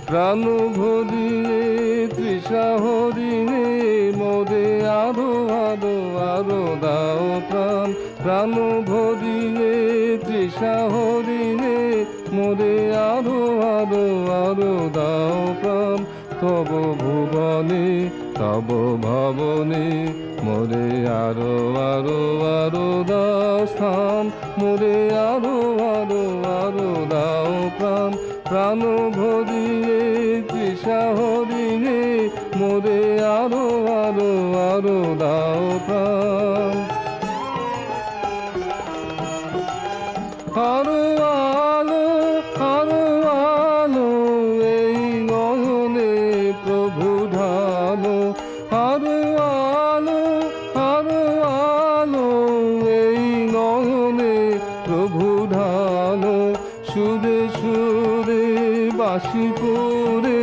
প্রাণ ভরিয়ে তৃষা হরিণে মোরে আরো আরো আরো দাও প্রাণ। প্রাণ ভরিয়ে তৃষা হরিণে মোরে আরো আরো আরো দাও প্রাণ। তব ভুবনে তব ভবনে মোরে আরো আরো আরো দাও স্থান। মোরে আরো আরো আরো দাও প্রাণ। প্রাণ ভরিয়ে তৃষা হরিণে মোরে আরো আরো আরো দাও প্রাণ। আরো আলো আরো আলো এই নয়নে প্রভু ঢালো। আরো আলো আরো আলো এই নয়নে প্রভু ঢালো। সুরে সুরে বাঁশি করে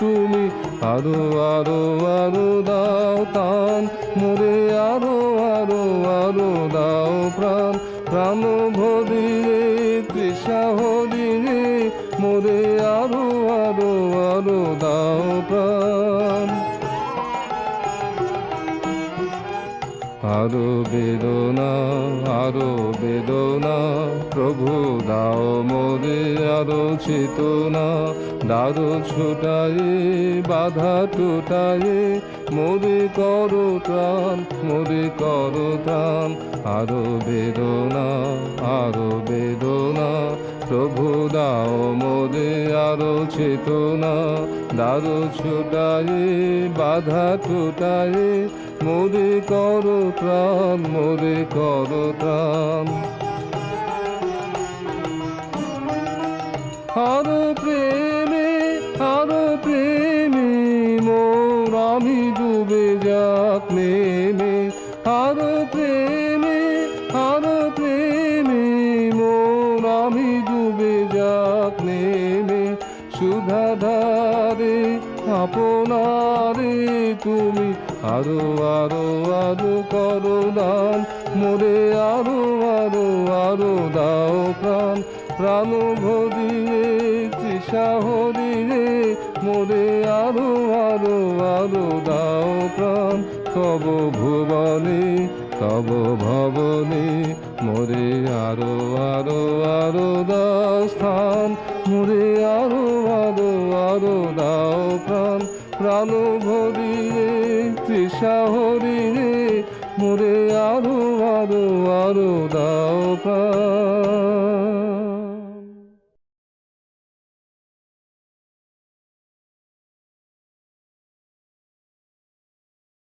তুমি আরো আরো আরো দাও তান। মোরে আরো আরো আরো দাও প্রাণ। প্রাণ ভরিয়ে তৃষা হরিণে মোরে আরো আরো আরো দাও প্রাণ। আরো বেদনা আরো বেদনা প্রভু দাও মোরে আরো চেতনা। দারো ছোটায়ে বাধা টুটায়ে মোরে করো ত্রাণ মোরে করো ত্রাণ। আরো বেদনা আরো বেদনা প্রভু দাও মোরে আরো চেতনা। দারো ছোটায়ে বাধা টুটায়ে মোরে করো ত্রাণ মোরে করো ত্রাণ। আরো প্রেমে মোর আমি ডুবে যাক নেমে। আরো প্রেমে মোর আমি ডুবে যাক নেমে। সুধাধারে আপনারে তুমি আরো আরো আরো করো দান। মোরে আরো আরো আরো দাও প্রাণ। প্রাণ ভরিয়ে তৃষা হরিণে মোরে আরো আরো আরো দাও প্রাণ। তব ভুবনে তব ভবনে মোরে আরো আরো আরো দাও স্থান। মোরে আরো আরো আরো দাও প্রাণ। প্রাণ ভরিয়ে তৃষা হরিণে মোরে আরো আরো আরো দাও প্রাণ।